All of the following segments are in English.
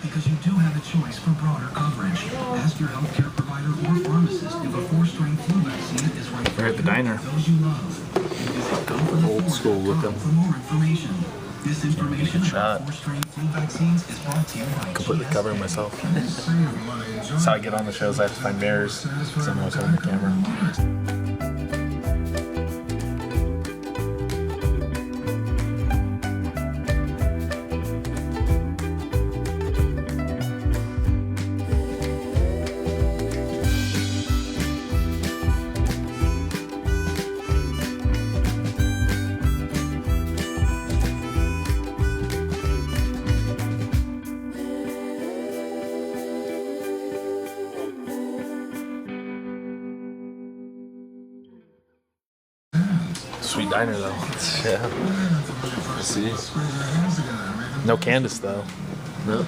because you do have a choice for broader coverage. Ask your healthcare provider or pharmacist if a 4-strain flu vaccine is right for We're at the diner. those you love. And visit gofortheflu.com for more information. This information about 4-strain flu vaccines is brought to you by Completely covering myself. That's how I get on the shows. I have to find mirrors because I'm always holding the camera. Sweet diner though. Yeah. Let's see. No Candice though. No.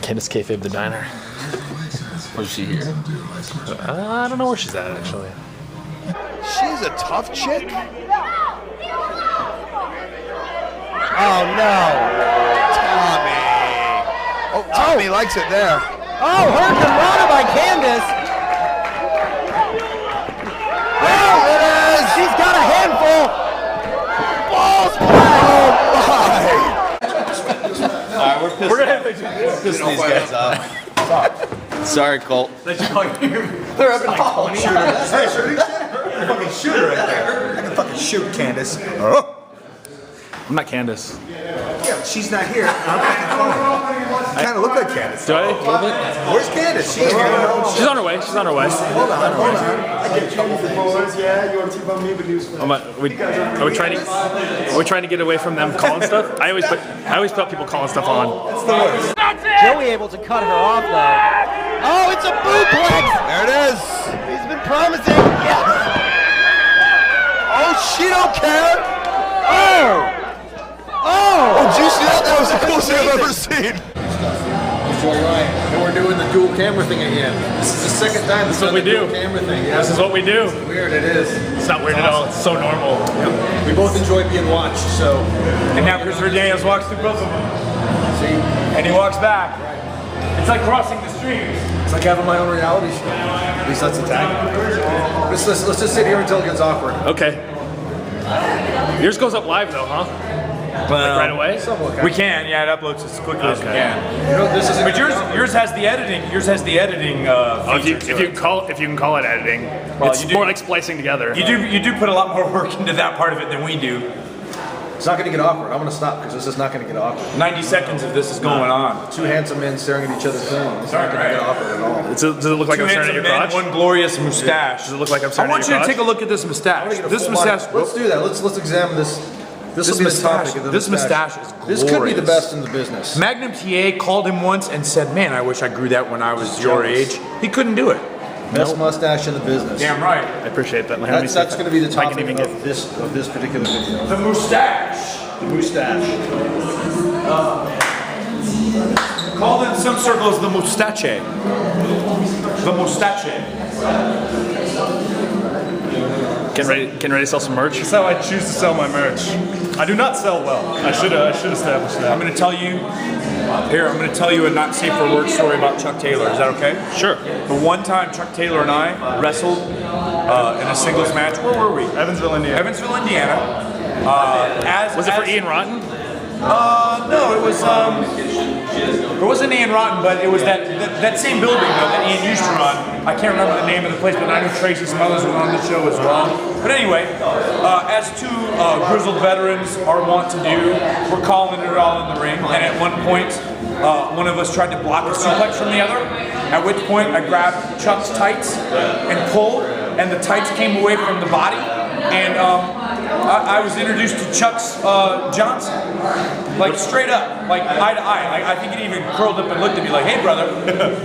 Candice kayfabe the diner. Was she here? I don't know where she's at actually. She's a tough chick. Oh no. Tommy. Oh, Tommy likes it there. Oh, hurt the runner by Candice. Oh, it is. She's got a handful. Balls. Oh Alright, we're pissing these guys off. Sorry, Colt. They're up in like 20. Hey, shooting? Fucking shooter right there. I can fucking shoot, Candice. I'm not Candice. Yeah, she's not here. I'm fucking fine. You kind of look like Candice. Do I? A little bit? Where's Candice? She's here. She's on her way. She's on her way. Hold on. I get trouble for boys, yeah. You want to team on me, but he was Are we trying to get away from them calling stuff? I always felt people calling stuff on. That's the worst. Joey able to cut her off though. Oh, it's a bootleg. There it is. He's been promising. Yes. Oh, she don't care. Oh. Oh, did you see that? That was the coolest thing I've ever seen. And we're doing the dual camera thing again. This is the second time This is what we do. camera thing. Yeah. This is what we do. Weird, it is. It's not weird at all. It's so normal. Yep. We both enjoy being watched, so. And now Christopher Daniels walks through both of them. See? And he walks back. It's like crossing the streams. It's like having my own reality show. At least that's a tag. Let's just sit here until it gets awkward. Okay. Yours goes up live though, huh? Well, Like right away? We can, yeah. It uploads as quickly as we Okay. can. You know, this is But yours has the editing. Yours has the editing. If you feature to can call it editing, Well, it's you do- more like splicing together. You do put a lot more work into that part of it than we do. It's not going to get awkward. I'm going to stop because this is not going to get awkward. 90 seconds of this is going on. Two handsome men staring at each other filming. It's not going to get awkward at all. Does it look like Two I'm staring at handsome your men, crotch? one glorious mustache. Does it look like I'm I staring want at you your to crotch? take a look at this mustache. This Full mustache. body- Let's do that. Let's examine this. This will be the mustache. topic of the This mustache is glorious. This could be the best in the business. Magnum TA called him once and said, "Man, I wish I grew that when I was your age." He couldn't do it. Best mustache in the business. Damn right. I appreciate that. Let me see That's if going to be the if I topic can even of this particular video. The mustache. The mustache. Called in some circles the mustache. The mustache. Getting ready to sell some merch. That's how I choose to sell my merch. I do not sell well. I should establish that. I'm going to tell you a not safe for work story about Chuck Taylor. Is that okay? Sure. The one time Chuck Taylor and I wrestled in a singles match. Where were we? Evansville, Indiana. Evansville, Indiana. Was it for Ian Rotten? No, it was. It wasn't Ian Rotten, but it was that same building though that Ian used to run. I can't remember the name of the place, but I know Tracy, some others were on the show as well. But anyway, as two grizzled veterans are wont to do, we're calling it all in the ring. And at one point, one of us tried to block a suplex from the other. At which point, I grabbed Chuck's tights and pulled, and the tights came away from the body. And I was introduced to Chuck's Johnson, like straight up, like eye to eye. I think he even curled up and looked at me like, "Hey, brother,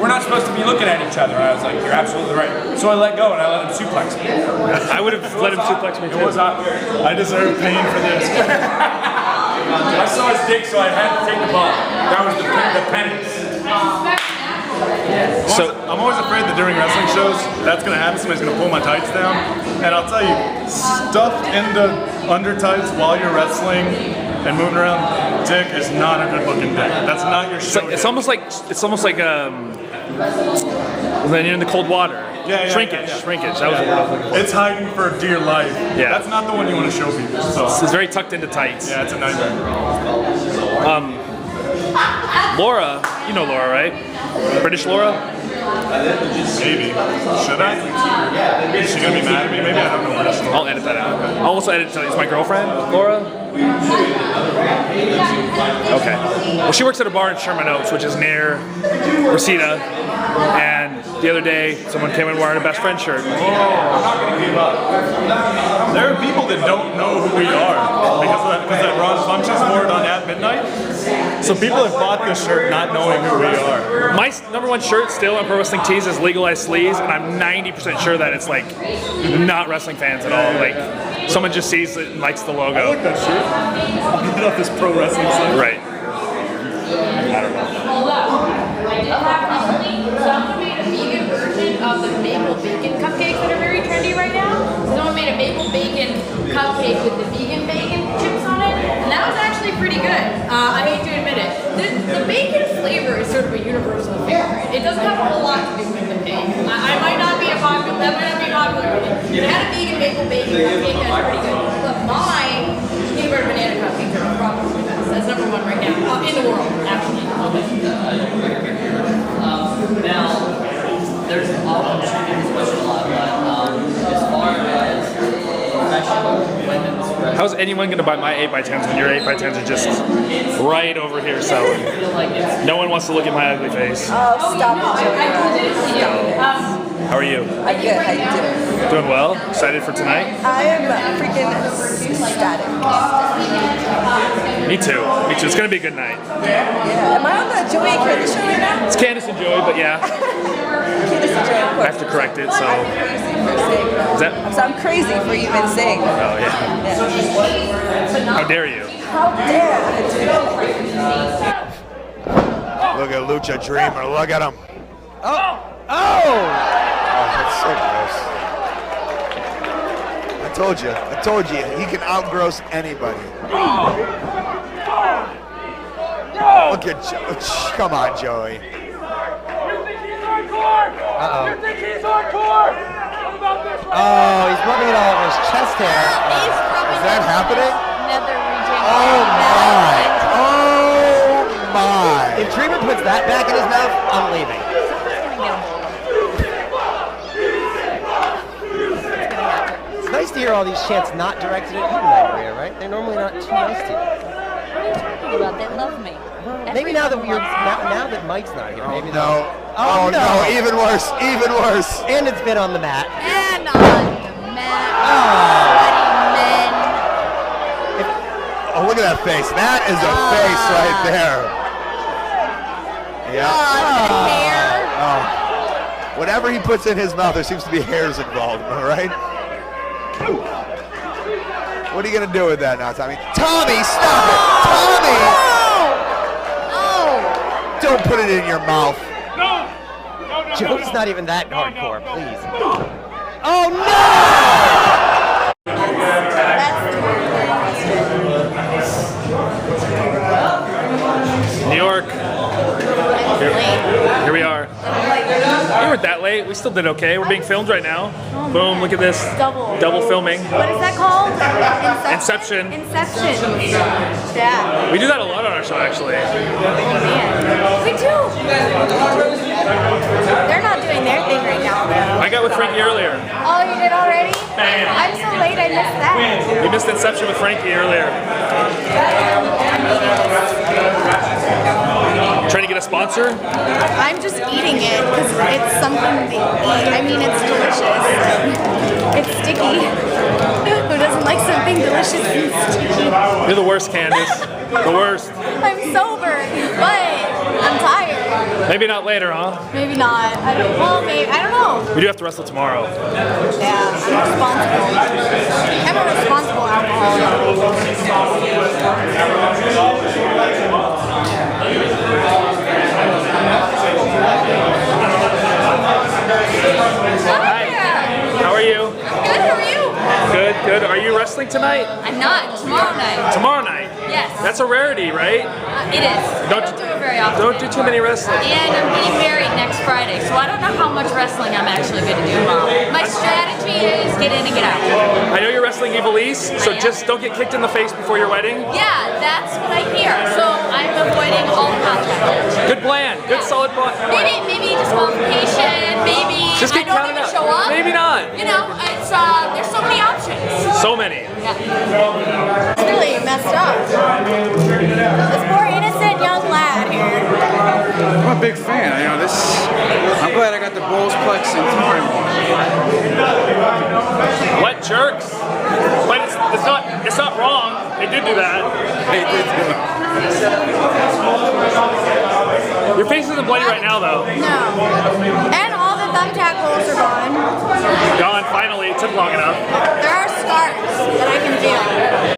we're not supposed to be looking at each other." And I was like, "You're absolutely right." So I let go and I let him suplex me. I would have let him suplex me too. It was I deserve pain for this. I saw his dick, so I had to take the ball. That was the penance. So I'm always afraid that during wrestling shows, that's gonna happen. Somebody's gonna pull my tights down, and I'll tell you, stuff in the under tights while you're wrestling and moving around, dick is not a good looking dick. That's not your show. It's almost like when you're in the cold water. Yeah, shrinkage. yeah. Shrinkage. That was the word I was looking for. It's hiding for dear life. Yeah. That's not the one you want to show people. So. It's very tucked into tights. Yeah, it's a nightmare. Laura, you know Laura, right? British Laura? Maybe. Should I? Is she gonna be mad at me? Maybe I don't know British Laura. I'll edit that out. I'll also edit to it's my girlfriend, Laura. Okay. Well, she works at a bar in Sherman Oaks, which is near Reseda. And the other day, someone came in wearing a best friend shirt. I'm not gonna give up. There are people that don't know who we are because that Ron Funches wore it on At Midnight. So people have bought this shirt not knowing who we are. My number one shirt still on Pro Wrestling Tees is Legalized Sleeves, and I'm 90% sure that it's like not wrestling fans at all. Like someone just sees it and likes the logo. I like that shirt. I'll get it off this pro wrestling site. Right. I don't know. I did have recently, someone made a vegan version of the maple bacon cupcakes that are very trendy right now. Someone made a maple bacon cupcake with the vegan bacon chips on it, and that was actually pretty good. I hate to admit it. The bacon flavor is sort of a universal favorite. It doesn't have a whole lot to do with the cake. I might not be popular with it. It had a vegan maple bacon cupcake that's pretty good. But my peanut butter banana cupcakes are probably the best. That's number one right now in the world, actually. Now, there's often this question a lot, but as far as professional women's wrestling, How's anyone going to buy my 8x10s when your 8x10s are just right over here selling? No one wants to look at my ugly face. Oh, stop it, Joey. How are you? I'm good. How you doing? Doing well? Excited for tonight? I am freaking ecstatic. Me too. Me too. It's going to be a good night. Yeah. Am I on the Joey and Candice show right now? It's Candice and Joey, but yeah. Candice and Joey, of course. I have to correct it, so. I'm crazy for saying that. Is that? So I'm crazy for even saying that. Oh, yeah. How dare you? How dare I do that? Look at Lucha Dreamer. Look at him. Oh! That's so gross. I told you, he can outgross anybody. Look at Joey. Come on, Joey. Uh-oh. Oh, he's rubbing it all over his chest hair. Is that happening? Nether region. Oh my! If Dreamer puts that back in his mouth, I'm leaving. It's nice to hear all these chants not directed at you tonight, Maria, right? They're normally not too nice to you. What are you talking about? They love me. Maybe now that now that Mike's not here, maybe No. Oh, no. Even worse. Even worse. And it's been on the mat. And on the mat. Sweaty men. Oh, look at that face. That is a face right there. Yeah. The hair. Oh. Whatever he puts in his mouth, there seems to be hairs involved, all right? What are you going to do with that now, Tommy? Tommy, stop it! Tommy! Oh. Don't put it in your mouth. Joey's not even that hardcore, please. Oh, New York. Here we are. We weren't that late. We still did okay. We're being filmed right now. Boom, look at this. Double filming. What is that called? Inception. Yeah. We do that a lot on our show, actually. We do. They're not doing their thing right now, though. I got with Frankie earlier. Oh, you did already? I'm so late, I missed that. We missed Inception with Frankie earlier. Trying to get a sponsor? I'm just eating it because it's something to eat. I mean, it's delicious. It's sticky. Who doesn't like something delicious and sticky? You're the worst, Candice. The worst. I'm sober, but I'm tired. Maybe not later, huh? Maybe not. Maybe. I don't know. We do have to wrestle tomorrow. Yeah, I'm responsible. I'm a responsible alcoholic. Hi. How are you? Good, how are you? Good, good. Are you wrestling tonight? I'm not. Tomorrow night. Tomorrow night? Yes. That's a rarity, right? It is. I don't do it very often. Don't do too many wrestling. And I'm getting married next Friday, so I don't know how much wrestling I'm actually going to do tomorrow. My strategy is get in and get out. I know you're wrestling Ivelisse, so just don't get kicked in the face before your wedding. Yeah, that's what I hear. So I'm avoiding all contact. Good plan. Good solid plan. Maybe disqualification. Maybe just I don't even show up. Maybe not. You know, it's there's so many options. So many. Yeah. It's really messed up. This poor innocent young lad here. I'm a big fan. You know, I'm glad I got the Bulls Plex in time. What jerks? But it's not wrong. They did do that. They did do it. Your face isn't bloody right now, though. No. And all the thumbtack holes are gone. Gone. Finally. It took long enough. There are scars that I can feel.